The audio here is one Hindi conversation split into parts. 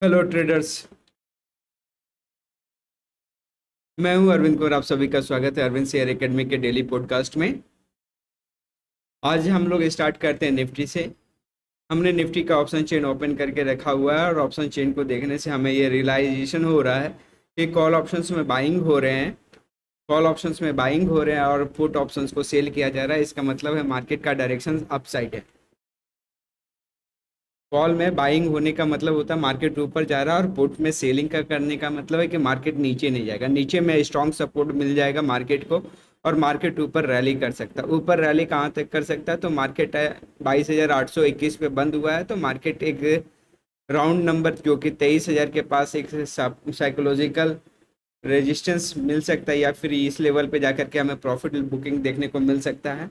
Hello traders. मैं हूं अरविंद कौर, आप सभी का स्वागत है अरविंद शेयर एकेडमी के डेली पॉडकास्ट में। आज हम लोग स्टार्ट करते हैं निफ्टी से। हमने निफ्टी का ऑप्शन चेन ओपन करके रखा हुआ है और ऑप्शन चेन को देखने से हमें ये रियलाइजेशन हो रहा है कि कॉल ऑप्शंस में बाइंग हो रहे हैं। कॉल ऑप्शंस में बाइंग हो रहे हैं और पुट ऑप्शंस को सेल किया जा रहा है। इसका मतलब है मार्केट का डायरेक्शन अपसाइड है। कॉल में बाइंग होने का मतलब होता है मार्केट ऊपर जा रहा है और पुट में सेलिंग का करने का मतलब है कि मार्केट नीचे नहीं जाएगा। नीचे में स्ट्रॉन्ग सपोर्ट मिल जाएगा मार्केट को और मार्केट ऊपर रैली कर सकता है। ऊपर रैली कहाँ तक कर सकता है? तो मार्केट है 22,821 पे बंद हुआ है, तो मार्केट एक राउंड नंबर जो कि 23,000 के पास एक साइकोलॉजिकल रेजिस्टेंस मिल सकता है या फिर इस लेवल पे जाकर के हमें प्रॉफिट बुकिंग देखने को मिल सकता है।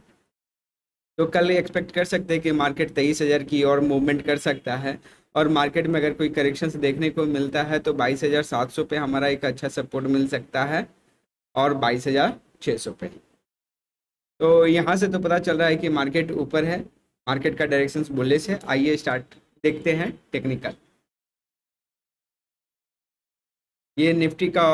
तो कल एक्सपेक्ट कर सकते हैं कि मार्केट 23,000 की और मूवमेंट कर सकता है। और मार्केट में अगर कोई करेक्शंस देखने को मिलता है तो 22,700 पे हमारा एक अच्छा सपोर्ट मिल सकता है और 22,600 पे। तो यहाँ से तो पता चल रहा है कि मार्केट ऊपर है, मार्केट का डायरेक्शंस बुलिश है। आइए स्टार्ट देखते हैं टेक्निकल। ये निफ्टी का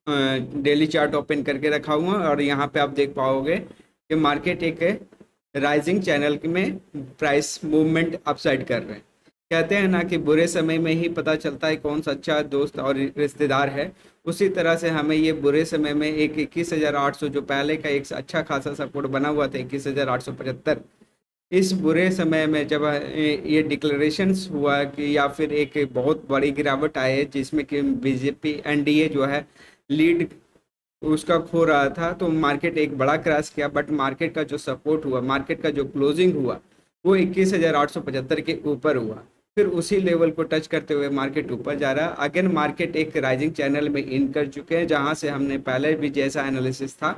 डेली चार्ट ओपन करके रखा हुआ है और यहाँ पे आप देख पाओगे कि मार्केट एक राइजिंग चैनल में प्राइस मूवमेंट अपसाइड कर रहे हैं। कहते हैं ना कि बुरे समय में ही पता चलता है कौन सच्चा दोस्त और रिश्तेदार है। उसी तरह से हमें ये बुरे समय में एक 21,800 जो पहले का एक अच्छा खासा सपोर्ट बना हुआ था 21,875, इस बुरे समय में जब ये डिक्लेरेशंस हुआ कि या फिर एक बहुत बड़ी गिरावट आई है जिसमें कि बीजेपी एनडीए जो है लीड उसका खो रहा था, तो मार्केट एक बड़ा क्रैश किया। बट मार्केट का जो सपोर्ट हुआ, मार्केट का जो क्लोजिंग हुआ वो 21,875 के ऊपर हुआ। फिर उसी लेवल को टच करते हुए मार्केट ऊपर जा रहा है। अगेन मार्केट एक राइजिंग चैनल में इन कर चुके हैं, जहां से हमने पहले भी जैसा एनालिसिस था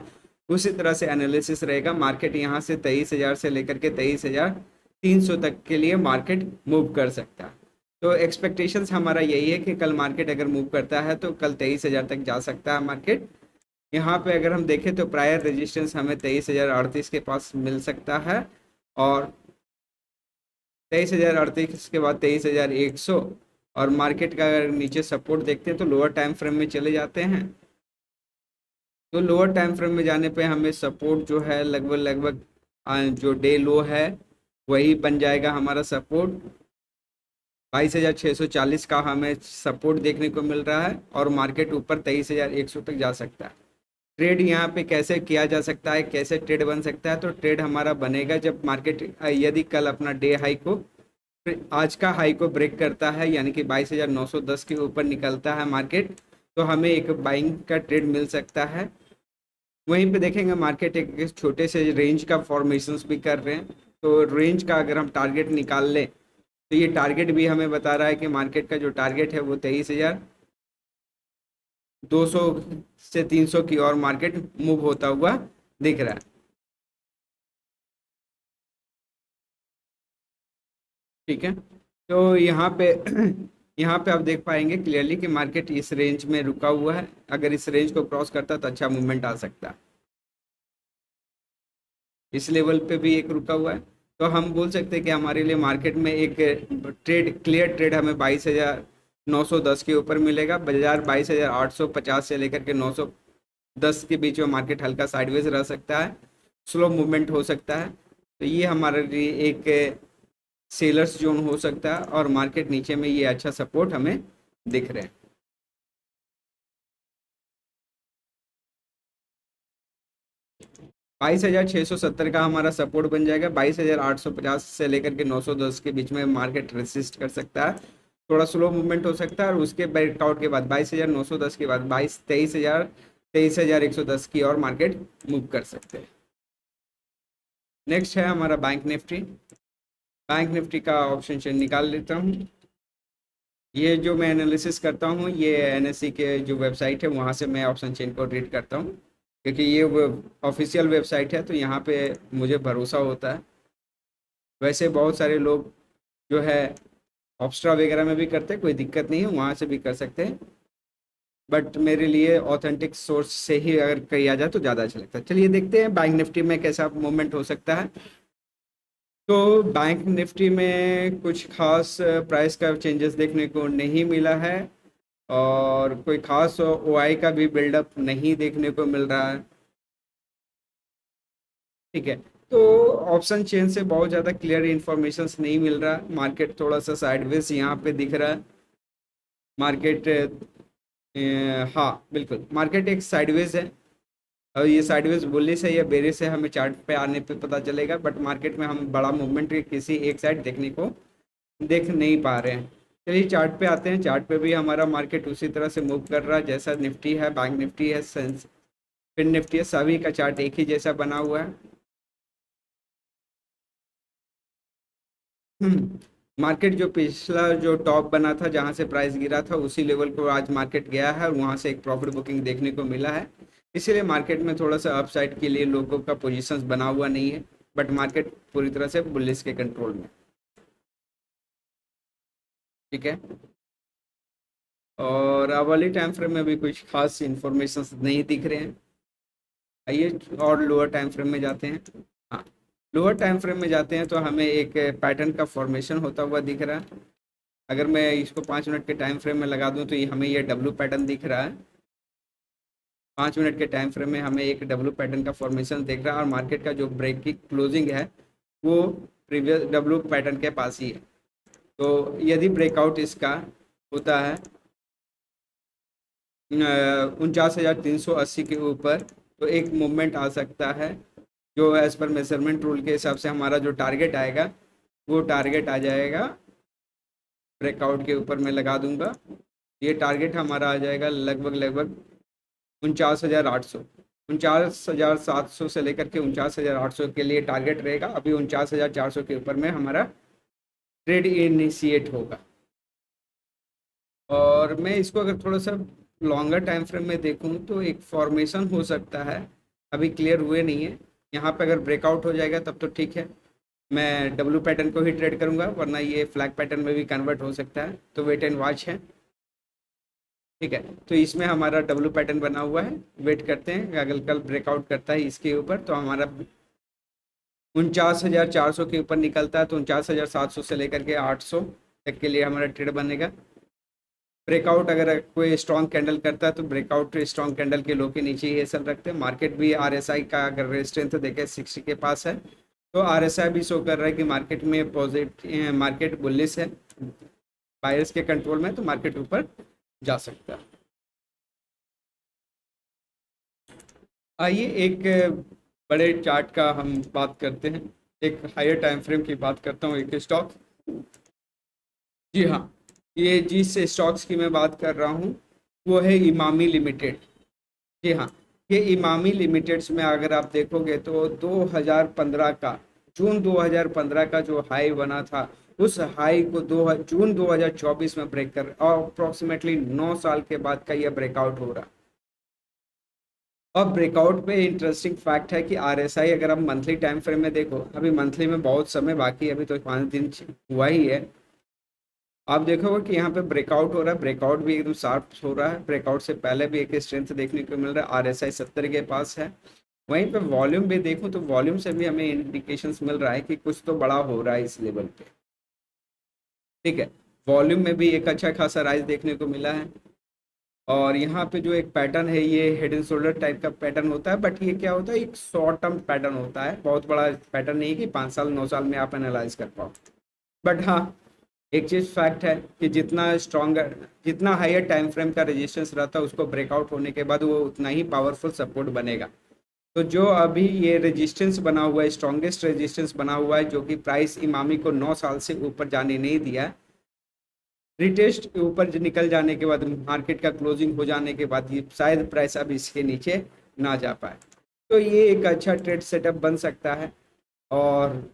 उसी तरह से एनालिसिस रहेगा। मार्केट यहाँ से 23,000 से लेकर के 23,300 तक के लिए मार्केट मूव कर सकता है। तो एक्सपेक्टेशंस हमारा यही है कि कल मार्केट अगर मूव करता है तो कल 23,000 तक जा सकता है मार्केट। यहाँ पे अगर हम देखें तो प्रायर रेजिस्टेंस हमें 23,038 के पास मिल सकता है और 23,038 के बाद 23,100। और मार्केट का अगर नीचे सपोर्ट देखते हैं तो लोअर टाइम फ्रेम में चले जाते हैं। तो लोअर टाइम फ्रेम में जाने पे हमें सपोर्ट जो है लगभग लगभग जो डे लो है वही बन जाएगा हमारा सपोर्ट। 22,640 का हमें सपोर्ट देखने को मिल रहा है और मार्केट ऊपर 23,100 तक जा सकता है। ट्रेड यहाँ पे कैसे किया जा सकता है, कैसे ट्रेड बन सकता है? तो ट्रेड हमारा बनेगा जब मार्केट यदि कल अपना डे हाई को, आज का हाई को ब्रेक करता है, यानी कि 22,910 के ऊपर निकलता है मार्केट, तो हमें एक बाइंग का ट्रेड मिल सकता है। वहीं पे देखेंगे मार्केट एक छोटे से रेंज का फॉर्मेशंस भी कर रहे हैं। तो रेंज का अगर हम टारगेट निकाल लें तो ये टारगेट भी हमें बता रहा है कि मार्केट का जो टारगेट है वो 23,200 से 300 की ओर मार्केट मूव होता हुआ दिख रहा है। ठीक है, तो यहाँ पे यहाँ पे आप देख पाएंगे क्लियरली कि मार्केट इस रेंज में रुका हुआ है। अगर इस रेंज को क्रॉस करता तो अच्छा मूवमेंट आ सकता है। इस लेवल पे भी एक रुका हुआ है। तो हम बोल सकते हैं कि हमारे लिए मार्केट में एक ट्रेड, क्लियर ट्रेड हमें 22,910 के ऊपर मिलेगा। बाजार 22,850 से लेकर के 910 के बीच में मार्केट हल्का साइडवेज रह सकता है, स्लो मूवमेंट हो सकता है। तो ये हमारे लिए एक सेलर्स जोन हो सकता है और मार्केट नीचे में ये अच्छा सपोर्ट हमें दिख रहे हैं। 22,670 का हमारा सपोर्ट बन जाएगा। 22,850 से लेकर के 910 के बीच में मार्केट रेसिस्ट कर सकता है। थोड़ा स्लो मूवमेंट हो सकता है और उसके ब्रेकआउट के बाद 22,910 के बाद 23,110 की और मार्केट मूव कर सकते हैं। नेक्स्ट है हमारा बैंक निफ्टी। बैंक निफ्टी का ऑप्शन चेन निकाल लेता हूँ। ये जो मैं एनालिसिस करता हूँ ये एनएससी के जो वेबसाइट है वहाँ से मैं ऑप्शन चेन को रीड करता हूँ, क्योंकि ये ऑफिशियल वेबसाइट है तो यहाँ पे मुझे भरोसा होता है। वैसे बहुत सारे लोग जो है ऑप्स्ट्रा वगैरह में भी करते हैं, कोई दिक्कत नहीं है, वहाँ से भी कर सकते हैं। बट मेरे लिए ऑथेंटिक सोर्स से ही अगर किया जाए तो ज़्यादा अच्छा लगता है। चलिए देखते हैं बैंक निफ्टी में कैसा मूवमेंट हो सकता है। तो बैंक निफ्टी में कुछ खास प्राइस का चेंजेस देखने को नहीं मिला है, और कोई खास ओआई का भी बिल्डअप नहीं देखने को मिल रहा है। ठीक है। तो ऑप्शन चेन से बहुत ज़्यादा क्लियर इंफॉर्मेशन नहीं मिल रहा, मार्केट थोड़ा सा साइडवेज यहाँ पे दिख रहा है। मार्केट हाँ बिल्कुल, मार्केट एक साइडवेज है। और ये साइडवेज बुलिश है या बेरिश है, हमें चार्ट पे आने पे पता चलेगा, बट मार्केट में हम बड़ा मूवमेंट किसी एक साइड देखने को देख नहीं पा रहे हैं। चलिए चार्ट पे आते हैं। चार्ट पे भी हमारा मार्केट उसी तरह से मूव कर रहा है जैसा निफ्टी है, बैंक निफ्टी है, सेंस फिन निफ्टी है, सभी का चार्ट एक ही जैसा बना हुआ है। मार्केट जो पिछला जो टॉप बना था जहां से प्राइस गिरा था उसी लेवल को आज मार्केट गया है, और वहां से एक प्रॉफिट बुकिंग देखने को मिला है। इसीलिए मार्केट में थोड़ा सा अपसाइड के लिए लोगों का पोजीशंस बना हुआ नहीं है, बट मार्केट पूरी तरह से बुलिश के कंट्रोल में। ठीक है। और अब वाली टाइम फ्रेम में भी कुछ खास इंफॉर्मेशन नहीं दिख रहे हैं। आइए और लोअर टाइम फ्रेम में जाते हैं। हाँ, लोअर टाइम फ्रेम में जाते हैं तो हमें एक पैटर्न का फॉर्मेशन होता हुआ दिख रहा है। अगर मैं इसको 5 मिनट के टाइम फ्रेम में लगा दूं तो ये हमें ये डब्लू पैटर्न दिख रहा है। 5 मिनट के टाइम फ्रेम में हमें एक डब्लू पैटर्न का फॉर्मेशन दिख रहा है, और मार्केट का जो ब्रेक की क्लोजिंग है वो प्रीवियस डब्लू पैटर्न के पास ही है। तो यदि ब्रेकआउट इसका होता है 49,380 के ऊपर, तो एक मूवमेंट आ सकता है जो एज पर मेजरमेंट रूल के हिसाब से हमारा जो टारगेट आएगा वो टारगेट आ जाएगा ब्रेकआउट के ऊपर मैं लगा दूंगा। ये टारगेट हमारा आ जाएगा लगभग लगभग 49,800, 49,700 से लेकर के 49,800 के लिए टारगेट रहेगा। अभी 49,400 के ऊपर में हमारा ट्रेड इनिशिएट होगा। और मैं इसको अगर थोड़ा सा लॉन्गर टाइम फ्रेम में देखूं तो एक फॉर्मेशन हो सकता है, अभी क्लियर हुए नहीं है। यहाँ पे अगर ब्रेकआउट हो जाएगा तब तो ठीक है, मैं डब्लू पैटर्न को ही ट्रेड करूंगा, वरना ये फ्लैग पैटर्न में भी कन्वर्ट हो सकता है, तो वेट एंड वॉच है। ठीक है। तो इसमें हमारा डब्लू पैटर्न बना हुआ है, वेट करते हैं अगर कल ब्रेकआउट करता है इसके ऊपर तो हमारा 49,400 के ऊपर निकलता है तो 49,700 से लेकर के 800 तक के लिए हमारा ट्रेड बनेगा। ब्रेकआउट अगर कोई स्ट्रॉन्ग कैंडल करता है तो ब्रेकआउट स्ट्रॉन्ग कैंडल के लो के नीचे ही सब रखते हैं। मार्केट भी आरएसआई का अगर स्ट्रेंथ देखें 60 के पास है, तो आरएसआई भी शो कर रहा है कि मार्केट में पॉजिटिव, मार्केट बुलिश है, बायर्स के कंट्रोल में, तो मार्केट ऊपर जा सकता है। आइए एक बड़े चार्ट का हम बात करते हैं, एक हायर टाइम फ्रेम की बात करता हूँ, एक स्टॉक। जी हाँ, ये जिस स्टॉक्स की मैं बात कर रहा हूँ वो है इमामी लिमिटेड। जी हाँ, ये इमामी लिमिटेड्स में अगर आप देखोगे तो 2015 का, जून 2015 का जो हाई बना था उस हाई को जून 2024 में ब्रेक कर, और अप्रोक्सीमेटली 9 साल के बाद का ये ब्रेकआउट हो रहा। अब ब्रेकआउट पे इंटरेस्टिंग फैक्ट है कि आरएसआई अगर आप मंथली टाइम फ्रेम में देखो, अभी मंथली में बहुत समय बाकी है, अभी तो 5 दिन हुआ ही है। आप देखोगे कि यहाँ पे ब्रेकआउट हो रहा है, ब्रेकआउट भी एकदम शार्प हो रहा है। ब्रेकआउट से पहले भी एक स्ट्रेंथ देखने को मिल रहा है, आरएसआई 70 के पास है। वहीं पे वॉल्यूम भी देखूं तो वॉल्यूम से भी हमें इंडिकेशंस मिल रहा है कि कुछ तो बड़ा हो रहा है इस लेवल पे। ठीक है। वॉल्यूम में भी एक अच्छा खासा राइज देखने को मिला है। और यहाँ पे जो एक पैटर्न है ये हेड एंड शोल्डर टाइप का पैटर्न होता है, बट ये क्या होता है, एक शॉर्ट टर्म पैटर्न होता है, बहुत बड़ा पैटर्न नहीं है कि 5 साल 9 साल में आप एनालाइज कर पाओ। बट हाँ, एक चीज फैक्ट है कि जितना स्ट्रॉन्गर, जितना हायर टाइम फ्रेम का रेजिस्टेंस रहता है उसको ब्रेकआउट होने के बाद वो उतना ही पावरफुल सपोर्ट बनेगा। तो जो अभी ये रेजिस्टेंस बना हुआ है, स्ट्रॉन्गेस्ट रेजिस्टेंस बना हुआ है, जो कि प्राइस इमामी को 9 साल से ऊपर जाने नहीं दिया, रिटेस्ट के ऊपर निकल जाने के बाद, मार्केट का क्लोजिंग हो जाने के बाद ये शायद प्राइस अब इसके नीचे ना जा पाए, तो ये एक अच्छा ट्रेड सेटअप बन सकता है। और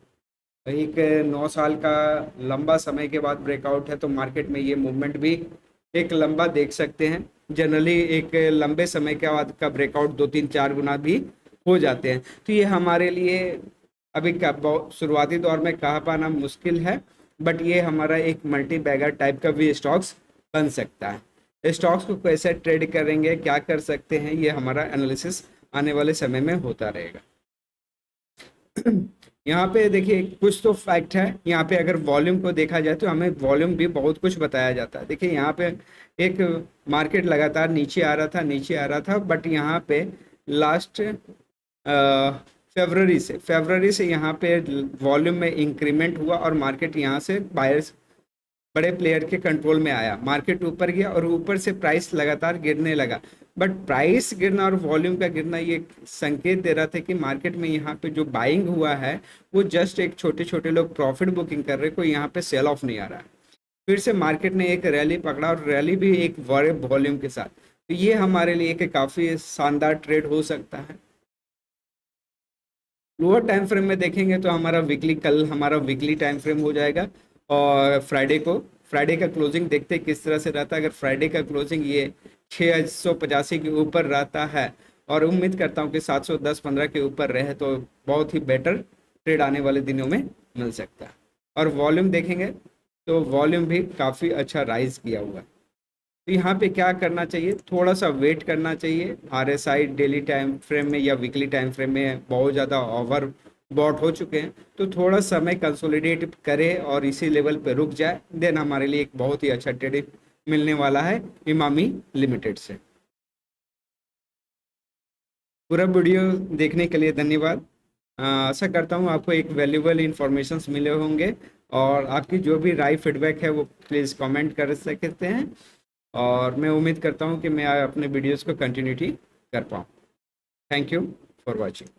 एक 9 साल का लंबा समय के बाद ब्रेकआउट है तो मार्केट में ये मूवमेंट भी एक लंबा देख सकते हैं। जनरली एक लंबे समय के बाद का ब्रेकआउट 2 3 4 गुना भी हो जाते हैं, तो ये हमारे लिए अभी का शुरुआती दौर में कहा पाना मुश्किल है, बट ये हमारा एक मल्टी बैगर टाइप का भी स्टॉक्स बन सकता है। स्टॉक्स को कैसे ट्रेड करेंगे, क्या कर सकते हैं, ये हमारा एनालिसिस आने वाले समय में होता रहेगा। यहाँ पे देखिए कुछ तो फैक्ट है, यहाँ पे अगर वॉल्यूम को देखा जाए तो हमें वॉल्यूम भी बहुत कुछ बताया जाता है। देखिए यहाँ पे एक मार्केट लगातार नीचे आ रहा था, नीचे आ रहा था, बट यहाँ पे लास्ट फरवरी से यहाँ पे वॉल्यूम में इंक्रीमेंट हुआ और मार्केट यहाँ से बायर्स बड़े प्लेयर के कंट्रोल में आया, मार्केट ऊपर गया और ऊपर से प्राइस लगातार गिरने लगा। बट प्राइस गिरना और वॉल्यूम का गिरना ये संकेत दे रहा था कि मार्केट में यहाँ पे जो बाइंग हुआ है वो जस्ट एक छोटे छोटे लोग प्रॉफिट बुकिंग कर रहे, कोई यहाँ पे सेल ऑफ नहीं आ रहा है। फिर से मार्केट ने एक रैली पकड़ा और रैली भी एक बड़े वॉल्यूम के साथ, तो ये हमारे लिए एक काफ़ी शानदार ट्रेड हो सकता है। लोअर टाइम फ्रेम में देखेंगे तो हमारा वीकली, कल हमारा वीकली टाइम फ्रेम हो जाएगा और फ्राइडे का क्लोजिंग देखते हैं किस तरह से रहता है। अगर फ्राइडे का क्लोजिंग ये 685 के ऊपर रहता है और उम्मीद करता हूँ कि 710-15 के ऊपर रहे तो बहुत ही बेटर ट्रेड आने वाले दिनों में मिल सकता है। और वॉल्यूम देखेंगे तो वॉल्यूम भी काफ़ी अच्छा राइज किया हुआ है। तो यहाँ पे क्या करना चाहिए, थोड़ा सा वेट करना चाहिए। आरएसआई डेली टाइम फ्रेम में या वीकली टाइम फ्रेम में बहुत ज़्यादा ओवर बॉट हो चुके हैं, तो थोड़ा समय कंसोलिडेट करे और इसी लेवल पे रुक जाए, देन हमारे लिए एक बहुत ही अच्छा ट्रेड मिलने वाला है इमामी लिमिटेड से। पूरा वीडियो देखने के लिए धन्यवाद। आशा करता हूँ आपको एक वैल्यूबल इंफॉर्मेशंस मिले होंगे और आपकी जो भी राय फीडबैक है वो प्लीज़ कमेंट कर सकते हैं और मैं उम्मीद करता हूँ कि मैं अपने वीडियोस को कंटिन्यूटी कर पाऊँ। Thank you for watching.